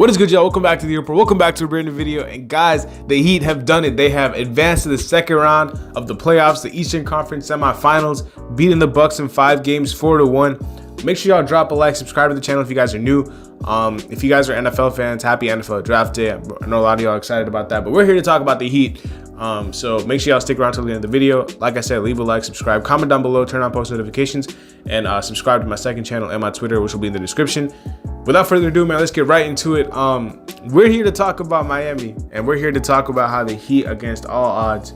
What is good, y'all? Welcome back to the Report. Welcome back to a brand new video. And guys, the Heat have done it. They have advanced to the second round of the playoffs, the Eastern Conference semifinals, beating the Bucks in 5 games, 4-1. Make sure y'all drop a like, subscribe to the channel if you guys are new. If you guys are NFL fans, happy NFL Draft Day. I know a lot of y'all are excited about that, but we're here to talk about the Heat. So make sure y'all stick around till the end of the video. Like I said, leave a like, subscribe, comment down below, turn on post notifications, and subscribe to my second channel and my Twitter, which will be in the description. Without further ado, man, let's get right into it. We're here to talk about Miami, and we're here to talk about how the Heat, against all odds,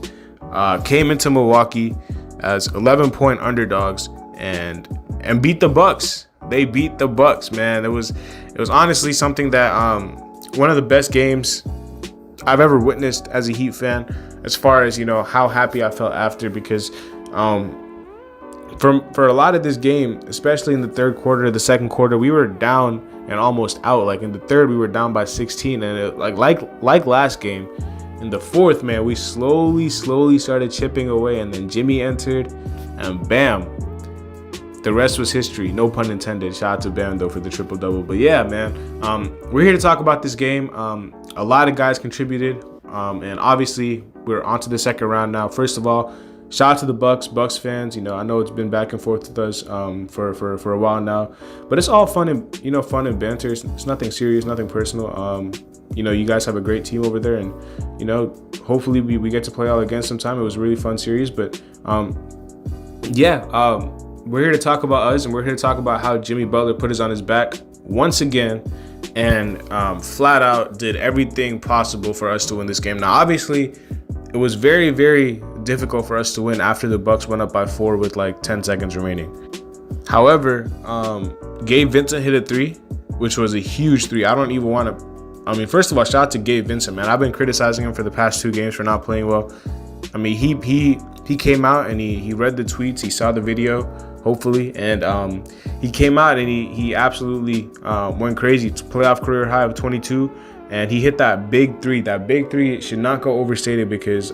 came into Milwaukee as 11-point underdogs and beat the Bucks. They beat the Bucks, man. It was honestly something that one of the best games I've ever witnessed as a Heat fan, as far as, you know, how happy I felt after, because for a lot of this game, especially in the third quarter, the second quarter, we were down and almost out. Like in the third, we were down by 16, and it, like last game, in the fourth, man, we slowly started chipping away, and then Jimmy entered, and bam, the rest was history. No pun intended. Shout out to Bam though for the triple double. But yeah, man, we're here to talk about this game. A lot of guys contributed, and obviously we're on to the second round now. First of all, shout out to the Bucks fans. You know, I know it's been back and forth with us for a while now, but it's all fun and, you know, fun and banter. It's nothing serious, nothing personal. You know, you guys have a great team over there, and, you know, hopefully we get to play all again sometime. It was a really fun series, but we're here to talk about us, and we're here to talk about how Jimmy Butler put us on his back once again, and flat out did everything possible for us to win this game. Now, obviously, it was very, very difficult for us to win after the Bucks went up by 4 with like 10 seconds remaining. However, Gabe Vincent hit a 3, which was a huge 3. I don't even want to. I mean, first of all, shout out to Gabe Vincent, man. I've been criticizing him for the past 2 games for not playing well. I mean, he came out and he read the tweets, he saw the video, hopefully, and he came out and he absolutely went crazy. Playoff career high of 22, and he hit that big 3. That big 3 should not go overstated, because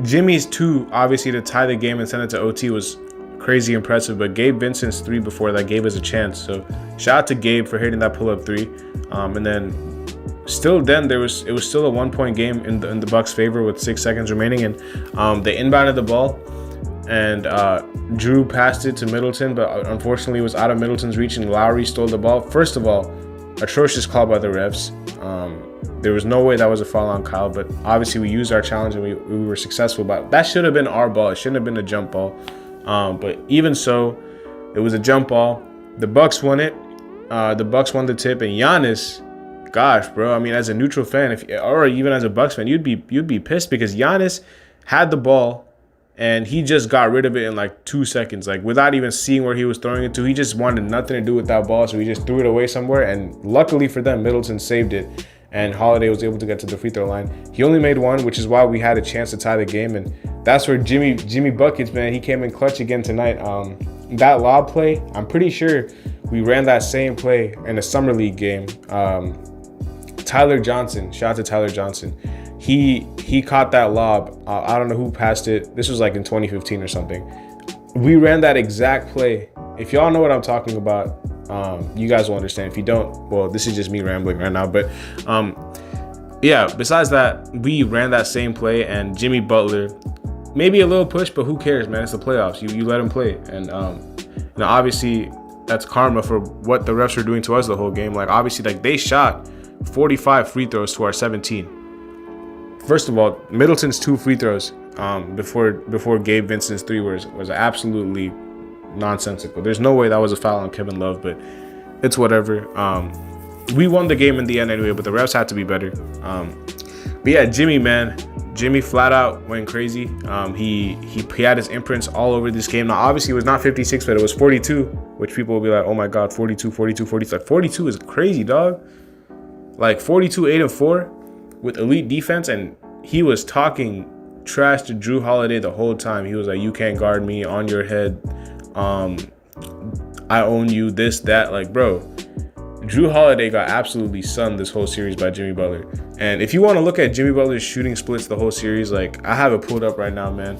Jimmy's 2, obviously, to tie the game and send it to OT was crazy impressive, but Gabe Vincent's 3 before that gave us a chance. So shout out to Gabe for hitting that pull-up 3, and then still then it was still a 1-point game in the Bucks' favor with 6 seconds remaining, and they inbounded the ball, and Drew passed it to Middleton, but unfortunately it was out of Middleton's reach, and Lowry stole the ball. First of all, atrocious call by the refs. There was no way that was a foul on Kyle, but obviously we used our challenge and we were successful. But that should have been our ball. It shouldn't have been a jump ball. But even so, it was a jump ball. The Bucks won it. The Bucks won the tip, and Giannis, gosh, bro. I mean, as a neutral fan, or even as a Bucks fan, you'd be pissed, because Giannis had the ball and he just got rid of it in like 2 seconds, like without even seeing where he was throwing it to. He just wanted nothing to do with that ball, so he just threw it away somewhere. And luckily for them, Middleton saved it, and Holiday was able to get to the free throw line. He only made 1, which is why we had a chance to tie the game, and that's where Jimmy buckets, man. He came in clutch again tonight. That lob play, I'm pretty sure we ran that same play in a summer league game. Tyler Johnson, shout out to Tyler Johnson. He caught that lob. I don't know who passed it. This was like in 2015 or something. We ran that exact play. If y'all know what I'm talking about, you guys will understand. If you don't, well, this is just me rambling right now. But yeah, besides that, we ran that same play, and Jimmy Butler, maybe a little push, but who cares, man? It's the playoffs. You let him play. And you know, obviously that's karma for what the refs were doing to us the whole game. Like, obviously, like, they shot 45 free throws to our 17. First of all, Middleton's 2 free throws before Gabe Vincent's 3 was absolutely nonsensical. There's no way that was a foul on Kevin Love, but it's whatever. We won the game in the end anyway, but the refs had to be better. But yeah, Jimmy, man, Jimmy flat out went crazy. He had his imprints all over this game. Now, obviously, it was not 56, but it was 42, which people will be like, oh my God, 42, 42, 40. Like, 42 is crazy, dog. Like 42, 8 and 4 with elite defense, and he was talking trash to Drew Holiday the whole time. He was like, you can't guard me, on your head. I own you, this, that. Like, bro, Drew Holiday got absolutely sunned this whole series by Jimmy Butler. And if you want to look at Jimmy Butler's shooting splits the whole series, like, I have it pulled up right now, man.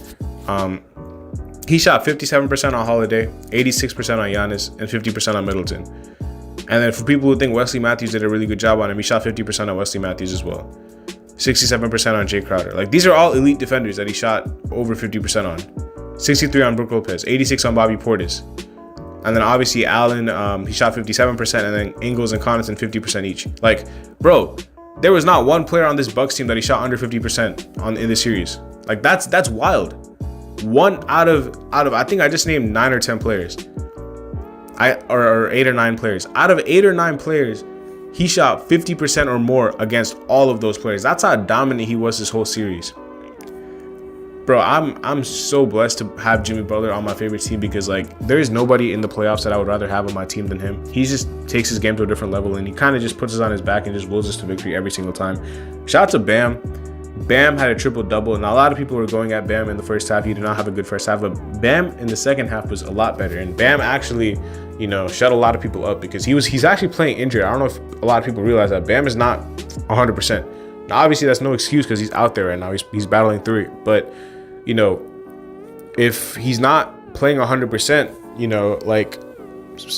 He shot 57% on Holiday, 86% on Giannis, and 50% on Middleton. And then for people who think Wesley Matthews did a really good job on him, he shot 50% on Wesley Matthews as well. 67% on Jay Crowder. Like, these are all elite defenders that he shot over 50% on. 63 on Brook Lopez, 86 on Bobby Portis. And then obviously Allen, he shot 57%, and then Ingles and Connaughton 50% each. Like, bro, there was not one player on this Bucks team that he shot under 50% in this series. Like, that's wild. One out of I think I just named 9 or 10 players. Or 8 or 9 players. Out of 8 or 9 players, he shot 50% or more against all of those players. That's how dominant he was this whole series. Bro, I'm so blessed to have Jimmy Butler on my favorite team, because like there is nobody in the playoffs that I would rather have on my team than him. He just takes his game to a different level, and he kind of just puts us on his back and just wills us to victory every single time. Shout out to Bam. Bam had a triple-double, and a lot of people were going at Bam in the first half. He did not have a good first half, but Bam in the second half was a lot better. And Bam actually, you know, shut a lot of people up, because he's actually playing injured. I don't know if a lot of people realize that Bam is not 100%. Now, obviously, that's no excuse because he's out there right now. He's battling through it. But, you know, if he's not playing 100%, you know, like,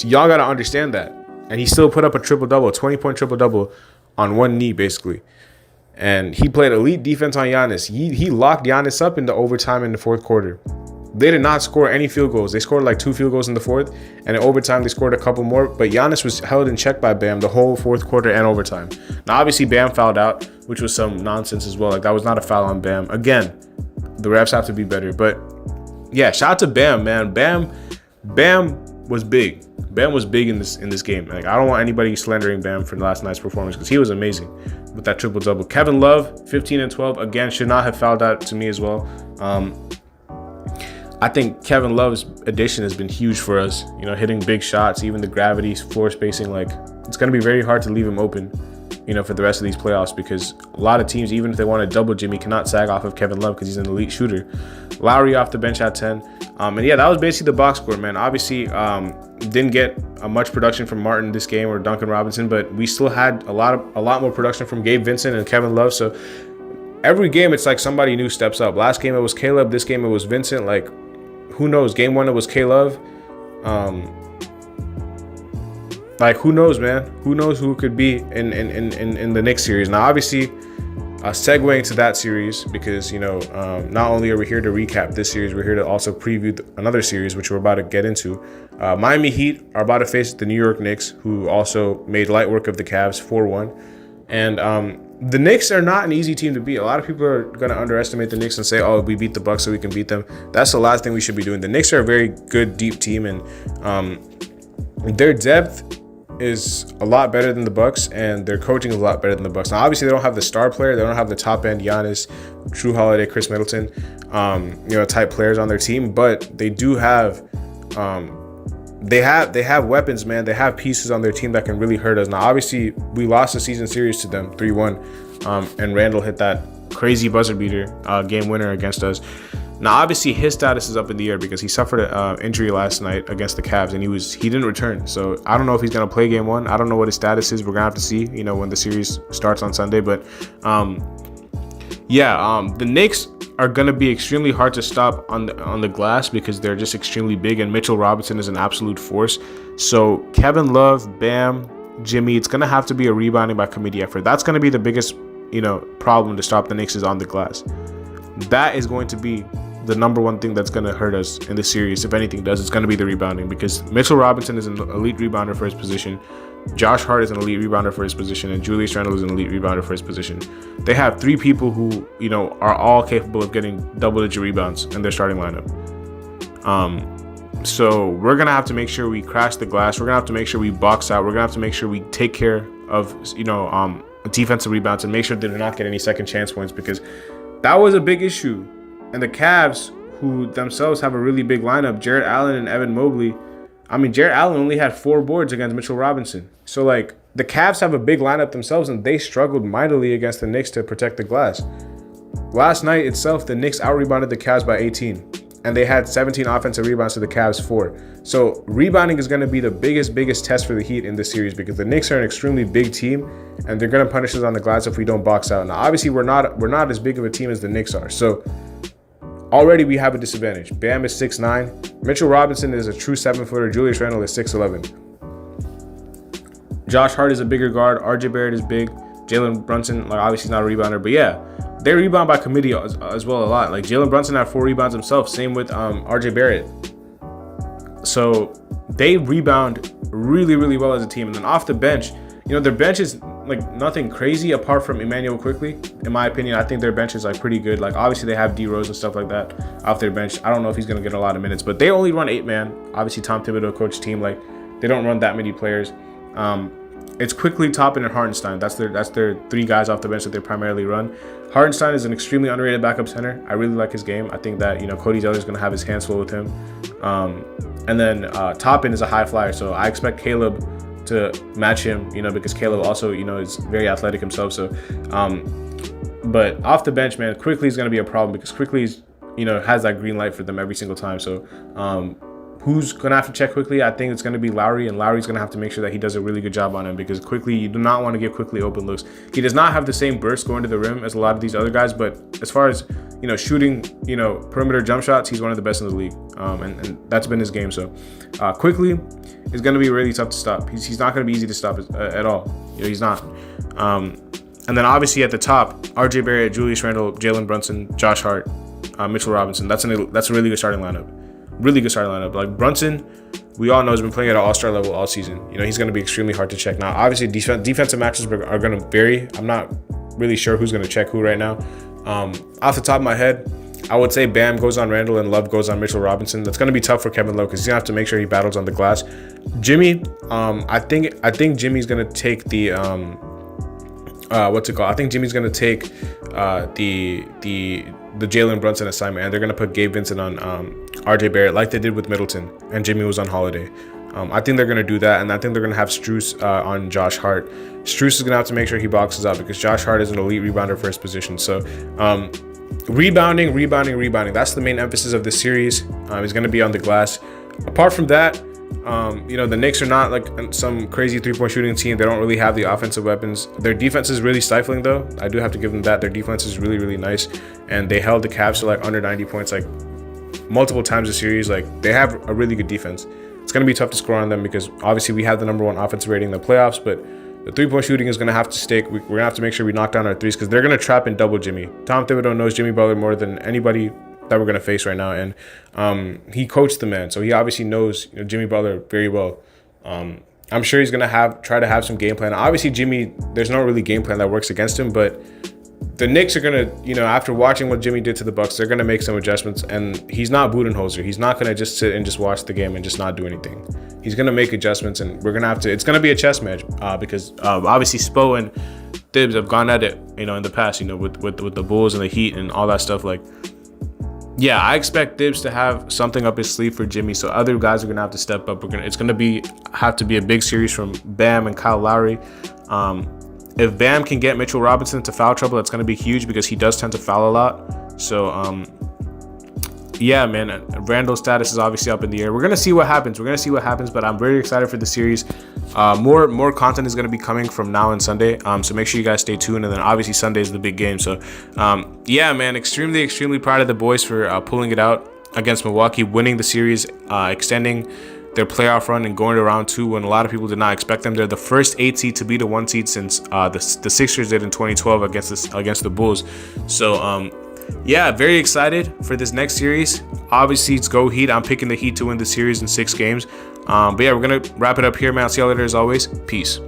y'all got to understand that. And he still put up a triple-double, 20-point triple-double on one knee, basically. And he played elite defense on Giannis. He locked Giannis up in the overtime in the fourth quarter. They did not score any field goals. They scored like 2 field goals in the fourth, and in overtime they scored a couple more. But Giannis was held in check by Bam the whole fourth quarter and overtime. Now, obviously, Bam fouled out, which was some nonsense as well. Like, that was not a foul on Bam. Again, the refs have to be better. But yeah, shout out to Bam, man. Bam was big. Bam was big in this game. Like, I don't want anybody slandering Bam for last night's performance, because he was amazing with that triple-double. Kevin Love, 15 and 12. Again, should not have fouled out to me as well. I think Kevin Love's addition has been huge for us. You know, hitting big shots, even the gravity, floor spacing. Like, it's going to be very hard to leave him open, you know, for the rest of these playoffs, because a lot of teams, even if they want to double Jimmy, cannot sag off of Kevin Love because he's an elite shooter. Lowry off the bench at 10. And yeah, that was basically the box score, man. Obviously, didn't get much production from Martin this game or Duncan Robinson, but we still had a lot more production from Gabe Vincent and Kevin Love. So every game, it's like somebody new steps up. Last game, it was Caleb. This game, it was Vincent. Like, who knows? Game 1, it was Caleb. Like, who knows, man? Who knows who it could be in the next series? Now, obviously, segueing to that series, because, you know, not only are we here to recap this series, we're here to also preview another series, which we're about to get into. Miami Heat are about to face the New York Knicks, who also made light work of the Cavs 4-1. And the Knicks are not an easy team to beat. A lot of people are going to underestimate the Knicks and say, oh, we beat the Bucks so we can beat them. That's the last thing we should be doing. The Knicks are a very good, deep team, and their depth is a lot better than the Bucks, and their coaching is a lot better than the Bucks. Now, obviously, they don't have the star player. They don't have the top end Giannis, Drew Holiday, Chris Middleton, you know, type players on their team, but they do have they have weapons, man. They have pieces on their team that can really hurt us. Now, obviously, we lost the season series to them 3-1, and Randall hit that crazy buzzer beater game winner against us. Now, obviously, his status is up in the air because he suffered an injury last night against the Cavs, and he didn't return. So I don't know if he's gonna play game 1. I don't know what his status is. We're gonna have to see, you know, when the series starts on Sunday. But the Knicks are going to be extremely hard to stop on the glass because they're just extremely big, and Mitchell Robinson is an absolute force. So Kevin Love, Bam, Jimmy, it's going to have to be a rebounding by committee effort. That's going to be the biggest, you know, problem to stop the Knicks is on the glass. That is going to be the number one thing that's going to hurt us in the series. If anything does, it's going to be the rebounding, because Mitchell Robinson is an elite rebounder for his position. Josh Hart is an elite rebounder for his position, and Julius Randle is an elite rebounder for his position. They have 3 people who, you know, are all capable of getting double-digit rebounds in their starting lineup. So we're going to have to make sure we crash the glass. We're going to have to make sure we box out. We're going to have to make sure we take care of, you know, defensive rebounds and make sure they do not get any second chance points, because that was a big issue. And the Cavs, who themselves have a really big lineup, Jarrett Allen and Evan Mobley. I mean, Jarrett Allen only had 4 boards against Mitchell Robinson. So, like, the Cavs have a big lineup themselves, and they struggled mightily against the Knicks to protect the glass. Last night itself, the Knicks out-rebounded the Cavs by 18, and they had 17 offensive rebounds to the Cavs 4. So, rebounding is going to be the biggest test for the Heat in this series, because the Knicks are an extremely big team, and they're going to punish us on the glass if we don't box out. Now, obviously, we're not as big of a team as the Knicks are. So, already we have a disadvantage. Bam is 6'9". Mitchell Robinson is a true 7-footer. Julius Randle is 6'11". Josh Hart is a bigger guard. RJ Barrett is big. Jalen Brunson, like obviously he's not a rebounder, but yeah, they rebound by committee as well a lot. Like Jalen Brunson had 4 rebounds himself. Same with RJ Barrett. So they rebound really, really well as a team. And then off the bench, their bench is like nothing crazy apart from Immanuel Quickley. In my opinion, I think their bench is like pretty good. Like obviously they have D Rose and stuff like that off their bench. I don't know if he's gonna get a lot of minutes, but they only run 8-man. Obviously Tom Thibodeau coached team, like they don't run that many players. It's Quickley, Toppin, and Hartenstein. That's their 3 guys off the bench that they primarily run. Hartenstein is an extremely underrated backup center. I really like his game. I think that Cody Zeller is gonna have his hands full with him. And then Toppin is a high flyer, so I expect Caleb to match him, because Caleb also, is very athletic himself. So, but off the bench, man, Quickley is going to be a problem because Quickley has that green light for them every single time. So, who's going to have to check Quickley? I think it's going to be Lowry, and Lowry's going to have to make sure that he does a really good job on him because Quickley, you do not want to give Quickley open looks. He does not have the same burst going to the rim as a lot of these other guys, but as far as, shooting, perimeter jump shots, he's one of the best in the league. And that's been his game. So, Quickley is going to be really tough to stop. He's not going to be easy to stop at all. He's not. And then obviously at the top, RJ Barrett, Julius Randle, Jalen Brunson, Josh Hart, Mitchell Robinson. That's a really good starting lineup. Really good starting lineup. Like Brunson, we all know has been playing at an all-star level all season. He's going to be extremely hard to check. Now, obviously defensive matches are going to vary. I'm not really sure who's going to check who right now. Off the top of my head, I would say Bam goes on Randall and Love goes on Mitchell Robinson. That's going to be tough for Kevin Love because he's going to have to make sure he battles on the glass. Jimmy, I think Jimmy's going to take the what's it called? I think Jimmy's going to take the Jalen Brunson assignment, and they're going to put Gabe Vincent on RJ Barrett like they did with Middleton, and Jimmy was on Holiday. I think they're going to do that, and I think they're going to have Strus on Josh Hart. Strus is going to have to make sure he boxes out because Josh Hart is an elite rebounder for his position. So, rebounding. That's the main emphasis of this series. He's going to be on the glass. Apart from that, the Knicks are not like some crazy 3-point shooting team. They don't really have the offensive weapons. Their defense is really stifling, though. I do have to give them that. Their defense is really, really nice, and they held the Cavs to like under 90 points like multiple times a series. Like they have a really good defense. It's going to be tough to score on them because obviously we have the #1 offensive rating in the playoffs, but the 3-point shooting is going to have to stick. We're going to have to make sure we knock down our threes because they're going to trap and double Jimmy. Tom Thibodeau knows Jimmy Butler more than anybody that we're going to face right now, and he coached the man, so he obviously knows Jimmy Butler very well. I'm sure he's going to try to have some game plan. Obviously, Jimmy, there's no really game plan that works against him, but the Knicks are going to, after watching what Jimmy did to the Bucks, they're going to make some adjustments, and he's not Budenholzer. He's not going to just sit and just watch the game and just not do anything. He's going to make adjustments, and we're going to have to, it's going to be a chess match because obviously Spo and Thibs have gone at it, in the past, with the Bulls and the Heat and all that stuff. Like, yeah, I expect Thibs to have something up his sleeve for Jimmy, so other guys are going to have to step up. It's going to have to be a big series from Bam and Kyle Lowry. If Bam can get Mitchell Robinson into foul trouble, that's going to be huge because he does tend to foul a lot. So, yeah, man, Randall's status is obviously up in the air. We're going to see what happens. But I'm very excited for the series. More content is going to be coming from now and Sunday. So make sure you guys stay tuned. And then obviously Sunday is the big game. So, yeah, man, extremely proud of the boys for pulling it out against Milwaukee, winning the series, extending their playoff run and going to round 2 when a lot of people did not expect them. They're the first 8 seed to beat a 1 seed since the Sixers did in 2012 against the Bulls. So, yeah, very excited for this next series. Obviously, it's go Heat. I'm picking the Heat to win the series in 6 games. But yeah, we're going to wrap it up here, man. I'll see y'all later as always. Peace.